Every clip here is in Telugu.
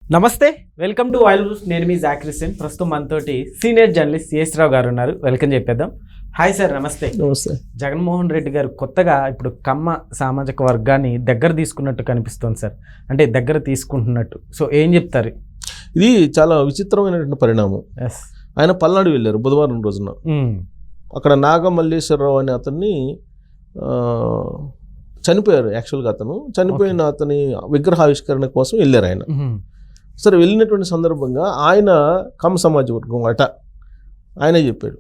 నమస్తే, వెల్కమ్ టు వైల్డ్ న్యూస్. నేను మీ జాక్రిస్టిన్. ప్రస్తుతం మనతోటి సీనియర్ జర్నలిస్ట్ సిఎస్ రావు గారు ఉన్నారు. వెల్కమ్ చెప్పేద్దాం. హాయ్ సార్, నమస్తే. నమస్తే. జగన్మోహన్ రెడ్డి గారు కొత్తగా ఇప్పుడు కమ్మ సామాజిక వర్గాన్ని దగ్గర తీసుకున్నట్టు కనిపిస్తుంది సార్, అంటే దగ్గర తీసుకుంటున్నట్టు. సో ఏం చెప్తారు? ఇది చాలా విచిత్రమైనటువంటి పరిణామం. ఆయన పల్నాడు వెళ్ళారు బుధవారం రోజున. అక్కడ నాగమల్లేశ్వరరావు అనే అతన్ని చనిపోయారు. యాక్చువల్గా అతను చనిపోయిన అతని విగ్రహావిష్కరణ కోసం వెళ్ళారు ఆయన. సరే, వెళ్ళినటువంటి సందర్భంగా ఆయన కమ్మ సమాజ వర్గం అట ఆయనే చెప్పాడు.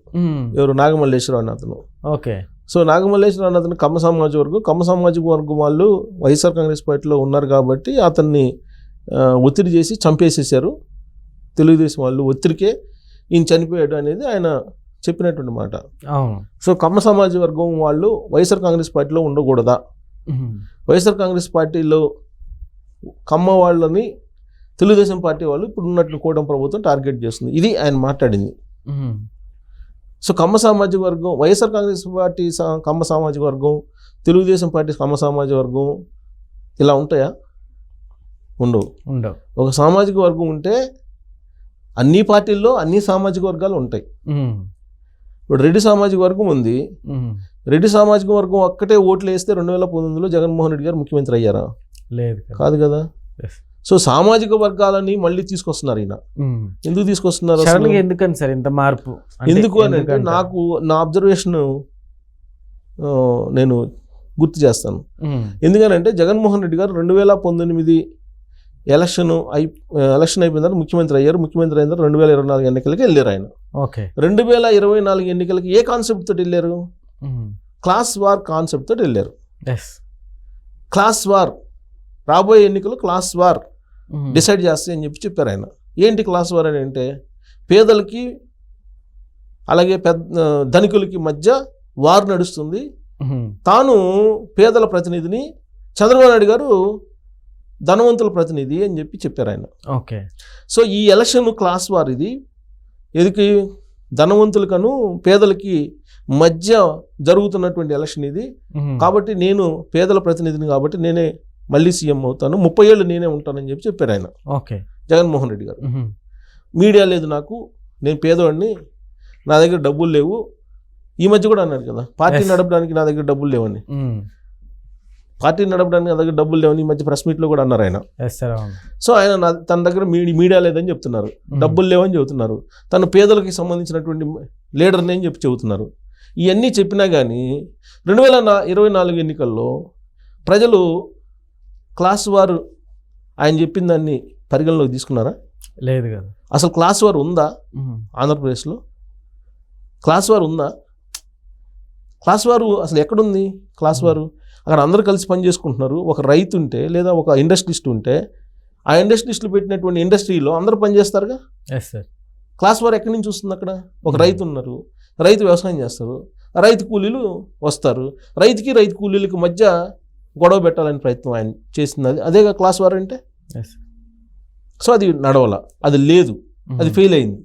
ఎవరు? నాగమల్లేశ్వరరావు అనే అతను. ఓకే. సో నాగమల్లేశ్వరరావు అనే అతను కమ్మ సమాజ వర్గం. కమ్మ సామాజిక వర్గం వాళ్ళు వైఎస్ఆర్ కాంగ్రెస్ పార్టీలో ఉన్నారు కాబట్టి అతన్ని ఒత్తిడి చేసి చంపేసేసారు. తెలుగుదేశం వాళ్ళు ఒత్తిడికే ఈయన చనిపోయాడు అనేది ఆయన చెప్పినటువంటి మాట. సో కమ్మ సమాజ వర్గం వాళ్ళు వైఎస్ఆర్ కాంగ్రెస్ పార్టీలో ఉండకూడదా? వైఎస్ఆర్ కాంగ్రెస్ పార్టీలో కమ్మ వాళ్ళని తెలుగుదేశం పార్టీ వాళ్ళు ఇప్పుడు ఉన్నట్లు కూటమి ప్రభుత్వం టార్గెట్ చేస్తుంది. ఇది ఆయన మాట్లాడింది. సో కమ్మ సామాజిక వర్గం, వైఎస్ఆర్ కాంగ్రెస్ పార్టీ కమ్మ సామాజిక వర్గం, తెలుగుదేశం పార్టీ కమ్మ సామాజిక వర్గం ఇలా ఉంటాయా? ఉండవు. ఒక సామాజిక వర్గం ఉంటే అన్ని పార్టీల్లో అన్ని సామాజిక వర్గాలు ఉంటాయి. ఇప్పుడు రెడ్డి సామాజిక వర్గం ఉంది. రెడ్డి సామాజిక వర్గం ఒక్కటే ఓట్లు వేస్తే 2019లో జగన్మోహన్ రెడ్డి గారు ముఖ్యమంత్రి అయ్యారా? లేదు, కాదు కదా. సో సామాజిక వర్గాలని మళ్ళీ తీసుకొస్తున్నారు ఈయన. ఎందుకు తీసుకొస్తున్నారు? ఎందుకని సార్ ఇంత మార్పు? ఎందుకు అని అంటే నాకు నా అబ్జర్వేషన్ నేను గుర్తు చేస్తాను. ఎందుకనంటే జగన్మోహన్ రెడ్డి గారు 2019 ఎలక్షన్ అయిపోయిన తర్వాత ముఖ్యమంత్రి అయ్యారు. ముఖ్యమంత్రి అయిన తర్వాత 2024 ఎన్నికలకి వెళ్ళారు ఆయన. 2024 ఎన్నికలకి ఏ కాన్సెప్ట్ తోటి వెళ్ళారు? క్లాస్ వార్ కాన్సెప్ట్ తోటి వెళ్ళారు. క్లాస్ వార్, రాబోయే ఎన్నికలు క్లాస్ వార్ డిసైడ్ చేస్తాయి అని చెప్పారు ఆయన. ఏంటి క్లాస్ వార్ అని అంటే, పేదలకి అలాగే ధనికులకి మధ్య వార్ నడుస్తుంది. తాను పేదల ప్రతినిధిని, చంద్రబాబు నాయుడు గారు ధనవంతుల ప్రతినిధి అని చెప్పారు ఆయన. ఓకే. సో ఈ ఎలక్షన్ క్లాస్ వార్. ఇది ఎదుకి ధనవంతులకను పేదలకి మధ్య జరుగుతున్నటువంటి ఎలక్షన్ ఇది. కాబట్టి నేను పేదల ప్రతినిధిని కాబట్టి నేనే మళ్ళీ సీఎం అవుతాను, 30 ఏళ్ళు నేనే ఉంటానని చెప్పారు ఆయన. ఓకే. జగన్మోహన్ రెడ్డి గారు. మీడియా లేదు నాకు, నేను పేదవాడిని, నా దగ్గర డబ్బులు లేవు. ఈ మధ్య కూడా అన్నాడు కదా, పార్టీ నడపడానికి నా దగ్గర డబ్బులు లేవని. పార్టీ నడపడానికి నా దగ్గర డబ్బులు లేవని ఈ మధ్య ప్రెస్ మీట్లో కూడా అన్నారు ఆయన. సో ఆయన తన దగ్గర మీడియా లేదని చెప్తున్నారు, డబ్బులు లేవని చెబుతున్నారు, తను పేదలకి సంబంధించినటువంటి లీడర్ని అని చెబుతున్నారు. ఇవన్నీ చెప్పినా కానీ 2024 ఎన్నికల్లో ప్రజలు క్లాస్ వారు ఆయన చెప్పిన దాన్ని పరిగణలోకి తీసుకున్నారా? లేదు కదా. అసలు క్లాస్ వార్ ఉందా ఆంధ్రప్రదేశ్లో? క్లాస్ వార్ ఉందా? క్లాస్ వారు అసలు ఎక్కడుంది? క్లాస్ వారు అక్కడ అందరూ కలిసి పని చేసుకుంటున్నారు. ఒక రైతు ఉంటే లేదా ఒక ఇండస్ట్రియలిస్ట్ ఉంటే ఆ ఇండస్ట్రియలిస్టులు పెట్టినటువంటి ఇండస్ట్రీలో అందరూ పని చేస్తారుగా. క్లాస్ వార్ ఎక్కడి నుంచి వస్తుంది? అక్కడ ఒక రైతు ఉన్నారు, రైతు వ్యవసాయం చేస్తారు, రైతు కూలీలు వస్తారు, రైతు కూలీలకి మధ్య గొడవ పెట్టాలని ప్రయత్నం ఆయన చేసింది. అదేగా క్లాస్ వార్ అంటే. సో అది నడవల, అది లేదు, అది ఫెయిల్ అయింది.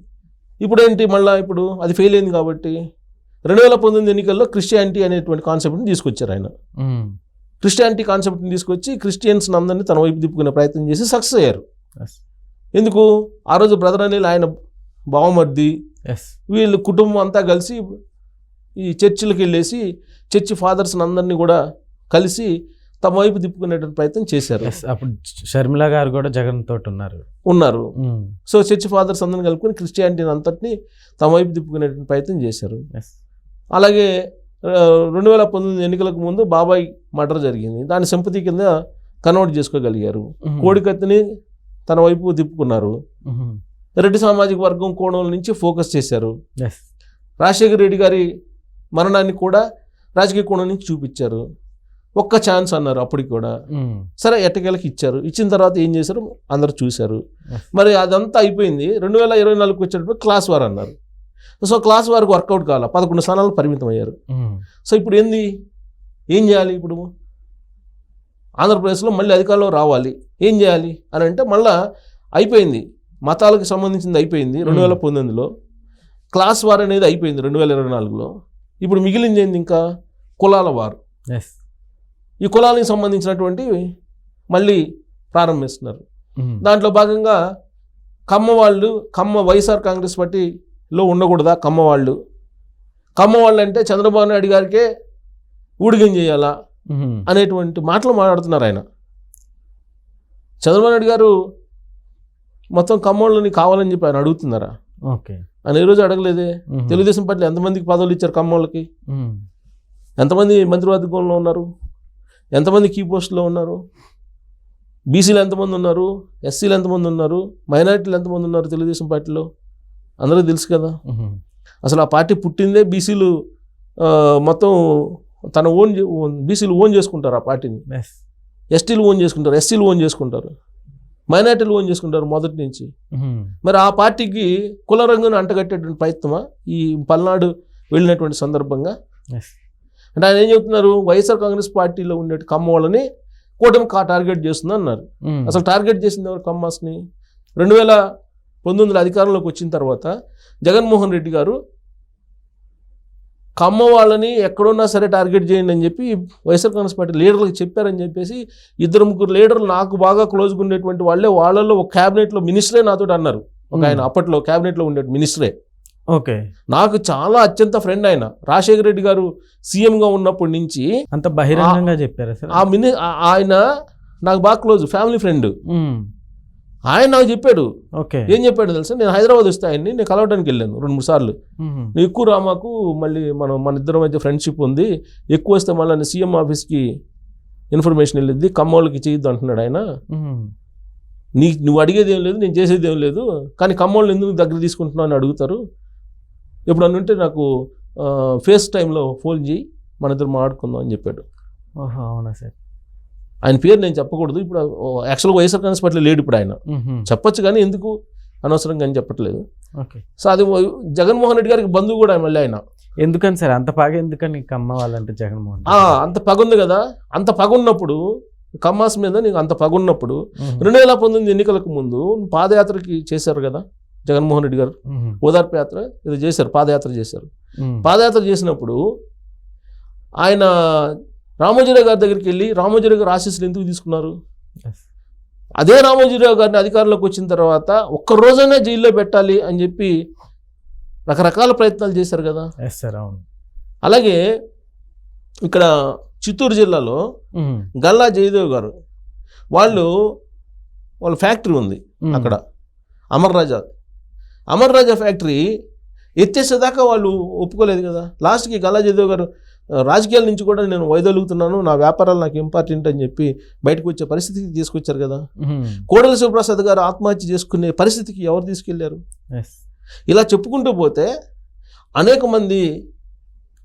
ఇప్పుడు ఏంటి మళ్ళీ? ఇప్పుడు అది ఫెయిల్ అయింది కాబట్టి 2019 ఎన్నికల్లో క్రిస్టియానిటీ అనేటువంటి కాన్సెప్ట్ని తీసుకొచ్చారు ఆయన. క్రిస్టియానిటీ కాన్సెప్ట్ని తీసుకొచ్చి క్రిస్టియన్స్ అందరినీ తన వైపు తిప్పుకునే ప్రయత్నం చేసి సక్సెస్ అయ్యారు. ఎందుకు? ఆ రోజు బ్రదర్ అనిల్ ఆయన బావమర్ది వీళ్ళు కుటుంబం అంతా కలిసి ఈ చర్చిలకు వెళ్ళేసి చర్చి ఫాదర్స్ని అందరినీ కూడా కలిసి తమ వైపు తిప్పుకునేటువంటి ప్రయత్నం చేశారు. అప్పుడు షర్మిల గారు కూడా జగన్ తోటి ఉన్నారు. సో చర్చి ఫాదర్స్ అందరిని కలుపుకొని క్రిస్టియానిటీని అంతటిని తమ వైపు తిప్పుకునేటువంటి ప్రయత్నం చేశారు. అలాగే 2019 ఎన్నికలకు ముందు బాబాయ్ మర్డర్ జరిగింది, దాని సింపతి కింద కన్వర్ట్ చేసుకోగలిగారు. కోడికత్తిని తన వైపు తిప్పుకున్నారు. రెడ్డి సామాజిక వర్గం కోణం నుంచి ఫోకస్ చేశారు. రాజశేఖర రెడ్డి గారి మరణాన్ని కూడా రాజకీయ కోణం నుంచి చూపించారు. ఒక్క ఛాన్స్ అన్నారు అప్పటికి కూడా. సరే, ఎట్టకేళ్ళకి ఇచ్చారు. ఇచ్చిన తర్వాత ఏం చేశారు అందరు చూశారు. మరి అదంతా అయిపోయింది. 2024 వచ్చేటప్పుడు క్లాస్ వార్ అన్నారు. సో క్లాస్ వారికి వర్కౌట్ కావాలి, 11 స్థానాలు పరిమితం అయ్యారు. సో ఇప్పుడు ఏం చేయాలి? ఇప్పుడు ఆంధ్రప్రదేశ్లో మళ్ళీ అధికారంలో రావాలి, ఏం చేయాలి అని అంటే మళ్ళీ అయిపోయింది, మతాలకు సంబంధించింది అయిపోయింది 2019లో. క్లాస్ వార్ అనేది అయిపోయింది 2024లో. ఇప్పుడు మిగిలింది ఏంది? ఇంకా కులాల వారు. ఈ కులాలకు సంబంధించినటువంటి మళ్ళీ ప్రారంభిస్తున్నారు. దాంట్లో భాగంగా కమ్మ వైఎస్ఆర్ కాంగ్రెస్ పార్టీలో ఉండకూడదా కమ్మ వాళ్ళు అంటే చంద్రబాబు నాయుడు గారికే ఊడిగం చేయాలా అనేటువంటి మాటలు మాట్లాడుతున్నారు ఆయన. చంద్రబాబు నాయుడు గారు మొత్తం కమ్మోళ్ళని కావాలని చెప్పి ఆయన అడుగుతున్నారా? ఆయన ఈరోజు అడగలేదే. తెలుగుదేశం పార్టీలో ఎంతమందికి పదవులు ఇచ్చారు కమ్మోళ్ళకి? ఎంతమంది మంత్రివర్గంలో ఉన్నారు? ఎంతమంది కీ పోస్టులో ఉన్నారు? బీసీలు ఎంతమంది ఉన్నారు? ఎస్సీలు ఎంతమంది ఉన్నారు? మైనారిటీలు ఎంతమంది ఉన్నారు తెలుగుదేశం పార్టీలో? అందరికీ తెలుసు కదా. అసలు ఆ పార్టీ పుట్టిందే బీసీలు మొత్తం తన బీసీలు ఓన్ చేసుకుంటారు ఆ పార్టీని. ఎస్టీలు ఓన్ చేసుకుంటారు, ఎస్సీలు ఓన్ చేసుకుంటారు, మైనారిటీలు ఓన్ చేసుకుంటారు మొదటి నుంచి. మరి ఆ పార్టీకి కుల రంగును అంటగట్టేటువంటి ప్రయత్నమా ఈ పల్నాడు వెళ్ళినటువంటి సందర్భంగా? అంటే ఆయన ఏం చెప్తున్నారు? వైఎస్ఆర్ కాంగ్రెస్ పార్టీలో ఉండే కమ్మ వాళ్ళని కూటమి టార్గెట్ చేస్తుంది అన్నారు. అసలు టార్గెట్ చేసింది ఎవరు కమ్మాస్ని? 2019 అధికారంలోకి వచ్చిన తర్వాత జగన్మోహన్ రెడ్డి గారు కమ్మ వాళ్ళని ఎక్కడున్నా సరే టార్గెట్ చేయండి అని చెప్పి వైఎస్ఆర్ కాంగ్రెస్ పార్టీ లీడర్లకు చెప్పారని చెప్పేసి 2-3 లీడర్లు నాకు బాగా క్లోజ్గా ఉండేటువంటి వాళ్ళలో ఒక క్యాబినెట్లో మినిస్టరే నాతో అన్నారు. ఒక ఆయన అప్పట్లో క్యాబినెట్లో ఉండే మినిస్టరే నాకు చాలా అత్యంత ఫ్రెండ్. ఆయన రాజశేఖర రెడ్డి గారు సీఎంగా ఉన్నప్పటి నుంచి అంత బహిరంగంగా చెప్పారు. ఆయన నాకు బాగా క్లోజ్, ఫ్యామిలీ ఫ్రెండ్. ఆయన నాకు చెప్పాడు. ఏం చెప్పాడు తెలుసా? నేను హైదరాబాద్ వస్తే ఆయన్ని నేను కలవడానికి వెళ్ళాను 2-3 సార్లు. నువ్వు ఎక్కువ రామాకు, మళ్ళీ మన ఇద్దరం మధ్య ఫ్రెండ్షిప్ ఉంది, ఎక్కువ వస్తే మళ్ళీ సీఎం ఆఫీస్కి ఇన్ఫర్మేషన్ వెళ్ళిద్ది, కమ్మోళ్ళకి చేయొద్దు అంటున్నాడు ఆయన. నువ్వు అడిగేది ఏం లేదు, నేను చేసేది ఏం లేదు, కానీ కమ్మోళ్ళని ఎందుకు దగ్గర తీసుకుంటున్నావు అని అడుగుతారు. ఎప్పుడు అనుంటే నాకు ఫేస్ టైంలో ఫోన్ చేయి, మన ఇద్దరు మాట్లాడుకుందాం అని చెప్పాడు. అవునా సార్? ఆయన పేరు నేను చెప్పకూడదు ఇప్పుడు. యాక్చువల్గా వైఎస్ఆర్ కాంగ్రెస్ పార్టీలో లేడు ఇప్పుడు ఆయన. చెప్పొచ్చు కానీ ఎందుకు అనవసరంగా అని చెప్పట్లేదు. సో అది జగన్మోహన్ రెడ్డి గారికి బంధువు కూడా మళ్ళీ ఆయన. ఎందుకని సార్ అంత పగ? ఎందుకని కమ్మ వాళ్ళంటే జగన్మోహన్? అంత పగ ఉంది కదా. అంత పగ ఉన్నప్పుడు కమ్మాస్ మీద నీకు అంత పగ ఉన్నప్పుడు 2019 ఎన్నికలకు ముందు పాదయాత్రకి చేశారు కదా జగన్మోహన్ రెడ్డి గారు. ఓదార్పు యాత్ర ఇది చేశారు, పాదయాత్ర చేశారు. పాదయాత్ర చేసినప్పుడు ఆయన రామోజీరావు గారి దగ్గరికి వెళ్ళి రామోజీరావు గారు ఆశీస్సులు ఎందుకు తీసుకున్నారు? అదే రామోజీరావు గారిని అధికారంలోకి వచ్చిన తర్వాత ఒక్క రోజైనా జైల్లో పెట్టాలి అని చెప్పి రకరకాల ప్రయత్నాలు చేశారు కదా. అలాగే ఇక్కడ చిత్తూరు జిల్లాలో గల్లా జయదేవ్ గారు వాళ్ళ ఫ్యాక్టరీ ఉంది అక్కడ, అమర్ రాజా ఫ్యాక్టరీ ఎత్తేసేదాకా వాళ్ళు ఒప్పుకోలేదు కదా. లాస్ట్కి గల్లా జయదేవ్ గారు రాజకీయాల నుంచి కూడా నేను వైదొలుగుతున్నాను, నా వ్యాపారాలు నాకు ఇంపార్టెంట్ అని చెప్పి బయటకు వచ్చే పరిస్థితికి తీసుకొచ్చారు కదా. కోడెల శివప్రసాద్ గారు ఆత్మహత్య చేసుకునే పరిస్థితికి ఎవరు తీసుకెళ్లారు? ఇలా చెప్పుకుంటూ పోతే అనేక మంది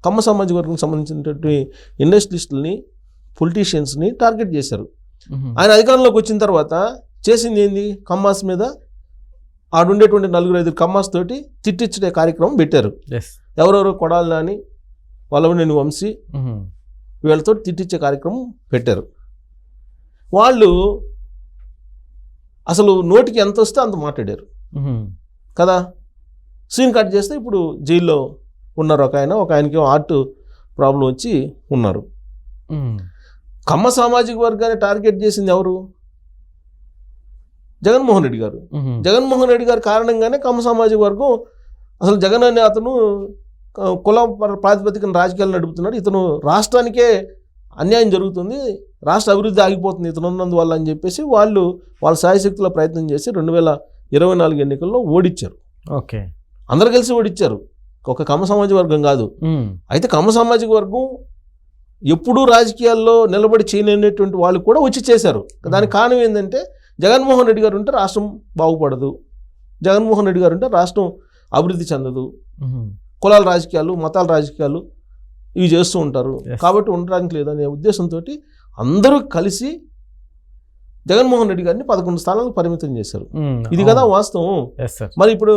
కమ్మ సామాజిక వర్గం సంబంధించినటువంటి ఇండస్ట్రియలిస్టులని, పొలిటీషియన్స్ని టార్గెట్ చేశారు. ఆయన అధికారంలోకి వచ్చిన తర్వాత చేసింది ఏంది? కమ్మాస్ మీద ఆడుండేటువంటి 4-5 కమ్మాస్ తోటి తిట్టించే కార్యక్రమం పెట్టారు. ఎవరెవరో కొడాలి నాని, వల్లభనేని వంశీ వీళ్ళతో తిట్టించే కార్యక్రమం పెట్టారు. వాళ్ళు అసలు నోటికి ఎంత వస్తే అంత మాట్లాడారు కదా. సీన్ కట్ చేస్తే ఇప్పుడు జైల్లో ఉన్నారు ఒక ఆయనకి హార్ట్ ప్రాబ్లం వచ్చి ఉన్నారు. కమ్మ సామాజిక వర్గాన్ని టార్గెట్ చేసింది ఎవరు? జగన్మోహన్ రెడ్డి గారు. జగన్మోహన్ రెడ్డి గారి కారణంగానే కమ్మ సామాజిక వర్గం అసలు జగన్ అనే అతను కుల ప్రాతిపదికన రాజకీయాలు నడుపుతున్నాడు, ఇతను రాష్ట్రానికే అన్యాయం జరుగుతుంది, రాష్ట్ర అభివృద్ధి ఆగిపోతుంది ఇతను ఉన్నందువల్ల అని చెప్పేసి వాళ్ళ సాయశక్తిలో ప్రయత్నం చేసి 2024 ఎన్నికల్లో ఓడించారు. అందరు కలిసి ఓడించారు, ఒక కమ్మ సామాజిక వర్గం కాదు. అయితే కమ్మ సామాజిక వర్గం ఎప్పుడూ రాజకీయాల్లో నిలబడి చేయలేనటువంటి వాళ్ళు కూడా వచ్చి చేశారు. దానికి కారణం ఏంటంటే జగన్మోహన్ రెడ్డి గారు ఉంటే రాష్ట్రం బాగుపడదు, జగన్మోహన్ రెడ్డి గారు ఉంటే రాష్ట్రం అభివృద్ధి చెందదు, కులాల రాజకీయాలు, మతాల రాజకీయాలు ఇవి చేస్తూ ఉంటారు కాబట్టి ఉండడానికి లేదనే ఉద్దేశంతో అందరూ కలిసి జగన్మోహన్ రెడ్డి గారిని 11 స్థానాలకు పరిమితం చేశారు. ఇది కదా వాస్తవం. మరి ఇప్పుడు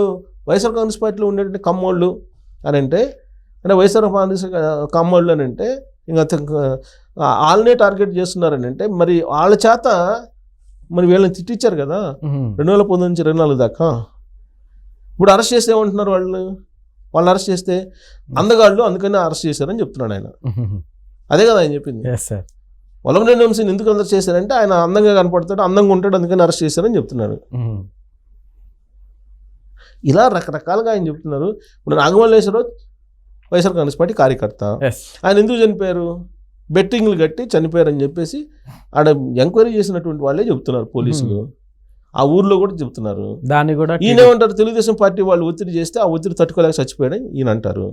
వైఎస్ఆర్ కాంగ్రెస్ పార్టీలో ఉండేటువంటి కమ్మోళ్ళు అని అంటే వైఎస్ఆర్ కాంగ్రెస్ కమ్మోళ్ళు అని అంటే ఇంకా వాళ్ళనే టార్గెట్ చేస్తున్నారని అంటే మరి వాళ్ళ చేత మరి వీళ్ళని తిట్టించారు కదా 2019 నుంచి 2024 దాకా. ఇప్పుడు అరెస్ట్ చేస్తే ఏమంటున్నారు వాళ్ళు అరెస్ట్ చేస్తే అందగాళ్ళు అందుకని అరెస్ట్ చేశారని చెప్తున్నాడు ఆయన. అదే కదా ఆయన చెప్పింది. వల్లభనేని వంశీని ఎందుకు అరెస్ట్ చేశారంటే ఆయన అందంగా కనపడతాడు, అందంగా ఉంటాడు, అందుకని అరెస్ట్ చేశారని చెప్తున్నారు. ఇలా రకరకాలుగా ఆయన చెప్తున్నారు. ఇప్పుడు నాగమల్లేశ్వరరావు వైఎస్ఆర్ కాంగ్రెస్ పార్టీ కార్యకర్త, ఆయన ఎందుకు చనిపోయారు, బెట్టింగ్లు కట్టి చనిపోయారని చెప్పేసి ఆడ ఎంక్వైరీ చేసినటువంటి వాళ్ళే చెప్తున్నారు పోలీసులు, ఆ ఊర్లో కూడా చెప్తున్నారు. దాన్ని కూడా ఈయనేమంటారు, తెలుగుదేశం పార్టీ వాళ్ళు ఒత్తిడి చేస్తే ఆ ఒత్తిడి తట్టుకోలేక చచ్చిపోయాడని ఈయన అంటారు.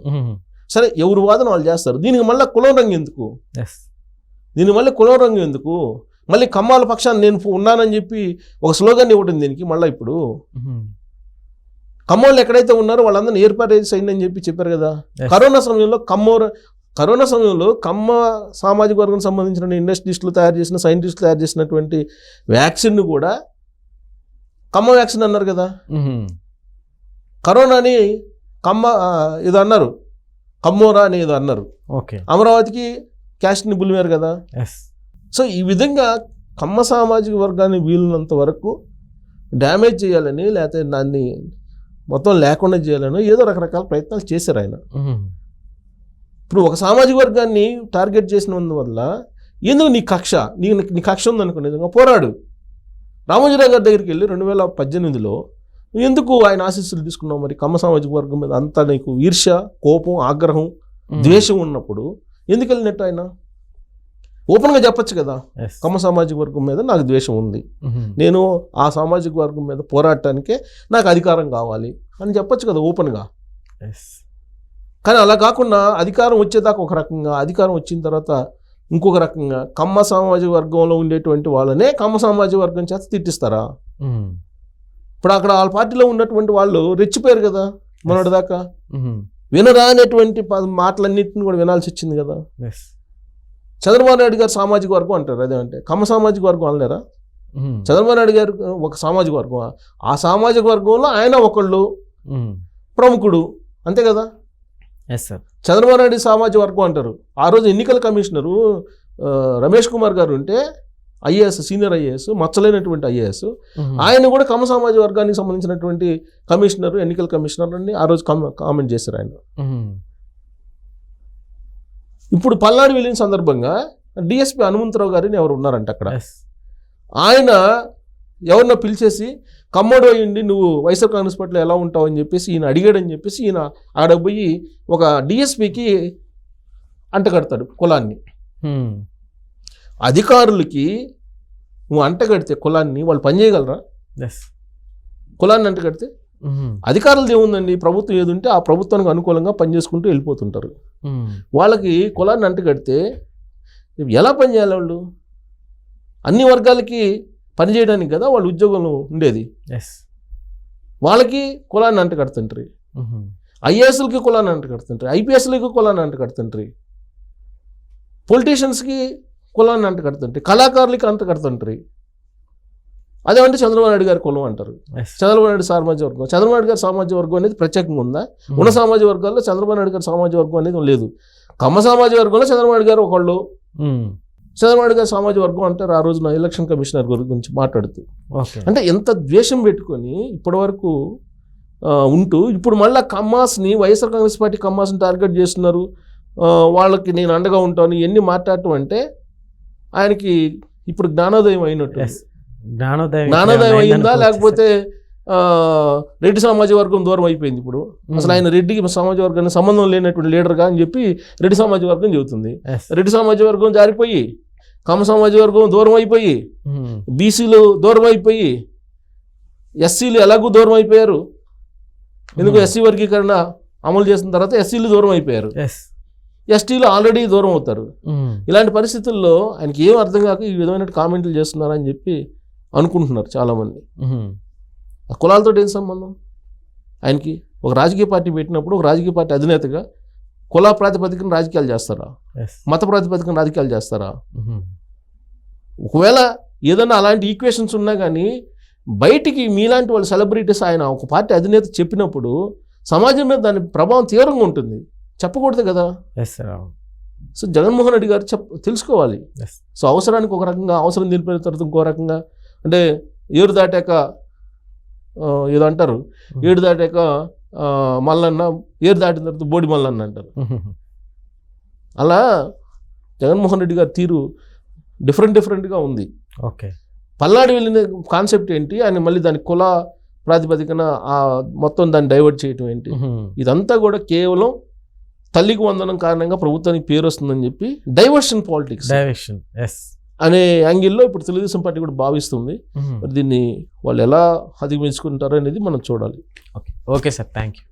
సరే, ఎవరు వాదన వాళ్ళు చేస్తారు. దీనికి మళ్ళీ కులం రంగు ఎందుకు, దీనికి మళ్ళీ కులం రంగు ఎందుకు, మళ్ళీ కమ్మాల పక్షాన్ని నేను ఉన్నానని చెప్పి ఒక స్లోగన్ ఇవ్వడం దీనికి మళ్ళీ ఇప్పుడు కమ్మోళ్ళు ఎక్కడైతే ఉన్నారో వాళ్ళందరినీ ఏర్పాటు చేయండి అని చెప్పి చెప్పారు కదా. కరోనా సమయంలో కమ్మ సామాజిక వర్గం సంబంధించిన ఇండస్ట్రీస్టులు తయారు చేసిన, సైంటిస్టులు తయారు చేసినటువంటి వ్యాక్సిన్ కూడా కమ్మ వ్యాక్సిన్ అన్నారు కదా. కరోనాని కమ్మ ఏదో అన్నారు, కమ్మోరా అని ఏదో అన్నారు. అమరావతికి క్యాస్ట్ని బులిమారు కదా. సో ఈ విధంగా కమ్మ సామాజిక వర్గాన్ని వీలున్నంత వరకు డ్యామేజ్ చేయాలని, లేకపోతే దాన్ని మొత్తం లేకుండా చేయాలని ఏదో రకరకాల ప్రయత్నాలు చేశారు ఆయన. ఇప్పుడు ఒక సామాజిక వర్గాన్ని టార్గెట్ చేసినందువల్ల ఎందుకు నీ కక్ష ఉందనుకునే విధంగా పోరాడు. రామోజీరావు గారి దగ్గరికి వెళ్ళి 2018లో ఎందుకు ఆయన ఆశీస్సులు తీసుకున్నావు, మరి కమ్మ సామాజిక వర్గం మీద అంతా నీకు ఈర్ష్య, కోపం, ఆగ్రహం, ద్వేషం ఉన్నప్పుడు ఎందుకు వెళ్ళినట్టు ఆయన ఓపెన్గా చెప్పచ్చు కదా. కమ్మ సామాజిక వర్గం మీద నాకు ద్వేషం ఉంది, నేను ఆ సామాజిక వర్గం మీద పోరాటానికే నాకు అధికారం కావాలి అని చెప్పచ్చు కదా ఓపెన్గా. కానీ అలా కాకుండా అధికారం వచ్చేదాకా ఒక రకంగా, అధికారం వచ్చిన తర్వాత ఇంకొక రకంగా కమ్మ సామాజిక వర్గంలో ఉండేటువంటి వాళ్ళనే కమ్మ సామాజిక వర్గం చేత తిట్టిస్తారా. ఇప్పుడు అక్కడ వాళ్ళ పార్టీలో ఉన్నటువంటి వాళ్ళు రెచ్చిపోయారు కదా మొన్నటిదాకా. వినరా అనేటువంటి మాటలన్నింటిని కూడా వినాల్సి వచ్చింది కదా. చంద్రబాబు నాయుడు గారు సామాజిక వర్గం అంటారు, అదేమంటే కమ్మ సామాజిక వర్గం అనలేరా. చంద్రబాబు నాయుడు గారు ఒక సామాజిక వర్గం, ఆ సామాజిక వర్గంలో ఆయన ఒకళ్ళు ప్రముఖుడు, అంతే కదా. చంద్రబాబు నాయుడు సామాజిక వర్గం అంటారు. ఆ రోజు ఎన్నికల కమిషనరు రమేష్ కుమార్ గారు ఉంటే, ఐఏఎస్, సీనియర్ ఐఏఎస్, మచ్చలేనటువంటి ఐఏఎస్, ఆయన కూడా కమ్మ సామాజిక వర్గానికి సంబంధించినటువంటి కమిషనర్, ఎన్నికల కమిషనర్ అని ఆ రోజు కామెంట్ చేశారు ఆయన. ఇప్పుడు పల్నాడు వెళ్ళిన సందర్భంగా డిఎస్పీ హనుమంతరావు గారిని ఎవరు ఉన్నారంట అక్కడ, ఆయన ఎవరినో పిలిచేసి కమ్మోడు అయ్యిండి నువ్వు వైఎస్ఆర్ కాంగ్రెస్ పార్టీలో ఎలా ఉంటావు అని చెప్పేసి ఈయన అడిగాడని చెప్పేసి ఈయన ఆడ పోయి ఒక డిఎస్పీకి అంటగడతాడు కులాన్ని. అధికారులకి నువ్వు అంటగడితే కులాన్ని వాళ్ళు పనిచేయగలరా? కులాన్ని అంటగడితే అధికారులది ఏముందండి, ప్రభుత్వం ఏది ఉంటే ఆ ప్రభుత్వానికి అనుకూలంగా పనిచేసుకుంటూ వెళ్ళిపోతుంటారు. వాళ్ళకి కులాన్ని అంటగడితే ఎలా పనిచేయాలి వాళ్ళు? అన్ని వర్గాలకి పనిచేయడానికి కదా వాళ్ళు ఉద్యోగంలో ఉండేది. వాళ్ళకి కులాన్ని అంటగడుతుంటారు, ఐఏఎస్లకి కులాన్ని అంటగడుతుంటారు, ఐపీఎస్లకి కులాన్ని అంటగడుతుంటారు, పొలిటీషియన్స్కి కులాన్ని అంటగడుతుంటారు, కళాకారులకి అంటగడుతుంటారు. అదేమంటే చంద్రబాబు నాయుడు గారి కులం అంటారు. చంద్రబాబు నాయుడు సామాజిక వర్గం, చంద్రబాబు నాయుడు గారి సామాజిక వర్గం అనేది ప్రత్యేకంగా ఉందా? ఉన్న సామాజిక వర్గాల్లో చంద్రబాబు నాయుడు గారి సామాజిక వర్గం అనేది లేదు. కమ్మ సామాజిక వర్గంలో చంద్రబాబు నాయుడు గారు ఒకళ్ళు, చంద్రబాబు నాయుడు గారి సామాజిక వర్గం అంటారు ఆ రోజున ఎలక్షన్ కమిషనర్ గురించి మాట్లాడుతూ. అంటే ఎంత ద్వేషం పెట్టుకొని ఇప్పటి వరకు ఉంటూ ఇప్పుడు మళ్ళీ కమ్మాస్ని, వైఎస్ఆర్ కాంగ్రెస్ పార్టీ కమ్మాస్ని టార్గెట్ చేస్తున్నారు, వాళ్ళకి నేను అండగా ఉంటాను ఇవన్నీ మాట్లాడటం అంటే ఆయనకి ఇప్పుడు జ్ఞానోదయం అయినట్టు. జ్ఞానోదయం అయిందా లేకపోతే రెడ్డి సామాజిక వర్గం దూరం అయిపోయింది ఇప్పుడు? అసలు ఆయన రెడ్డికి సామాజిక వర్గానికి సంబంధం లేనటువంటి లీడర్గా అని చెప్పి రెడ్డి సామాజిక వర్గం చెబుతుంది. రెడ్డి సామాజిక వర్గం జారిపోయి కమ్మ సామాజిక వర్గం దూరం అయిపోయి, బీసీలు దూరం అయిపోయి, ఎస్సీలు ఎలాగూ దూరం అయిపోయారు. ఎందుకు ఎస్సీ వర్గీకరణ అమలు చేసిన తర్వాత ఎస్సీలు దూరం అయిపోయారు, ఎస్టీలు ఆల్రెడీ దూరం అవుతారు. ఇలాంటి పరిస్థితుల్లో ఆయనకి ఏం అర్థం కాక ఈ విధమైన కామెంట్లు చేస్తున్నారని చెప్పి అనుకుంటున్నారు చాలామంది. ఆ కులాలతో ఏం సంబంధం ఆయనకి? ఒక రాజకీయ పార్టీ పెట్టినప్పుడు ఒక రాజకీయ పార్టీ అధినేతగా కుల ప్రాతిపదికన రాజకీయాలు చేస్తారా, మత ప్రాతిపదికన రాజకీయాలు చేస్తారా? ఒకవేళ ఏదన్నా అలాంటి ఈక్వేషన్స్ ఉన్నా కానీ బయటికి మీలాంటి వాళ్ళు సెలబ్రిటీస్ ఆయన ఒక పార్టీ అధినేత చెప్పినప్పుడు సమాజం మీద దాని ప్రభావం తీవ్రంగా ఉంటుంది, చెప్పకూడదు కదా. సో జగన్మోహన్ రెడ్డి గారు తెలుసుకోవాలి. సో అవసరానికి ఒక రకంగా, అవసరం తీరిపోయిన తర్వాత ఇంకో రకంగా, అంటే ఏరు దాటాక ఏదో అంటారు, ఏడు దాటాక మల్లన్న, ఏరు దాటిన తర్వాత బోడి మల్లన్న అంటారు. అలా జగన్మోహన్ రెడ్డి గారి తీరు డిఫరెంట్గా ఉంది. ఓకే. పల్నాడు వెళ్ళిన కాన్సెప్ట్ ఏంటి, ఆయన మళ్ళీ దాని కుల ప్రాతిపదికన మొత్తం దాన్ని డైవర్ట్ చేయటం ఏంటి, ఇదంతా కూడా కేవలం తల్లికి వందనం కారణంగా ప్రభుత్వానికి పేరు వస్తుందని చెప్పి డైవర్షన్ పాలిటిక్స్ అనే యాంగిల్లో ఇప్పుడు తెలుగుదేశం పార్టీ కూడా భావిస్తుంది. మరి దీన్ని వాళ్ళు ఎలా అధిగమించుకుంటారో అనేది మనం చూడాలి. Okay sir, thank you.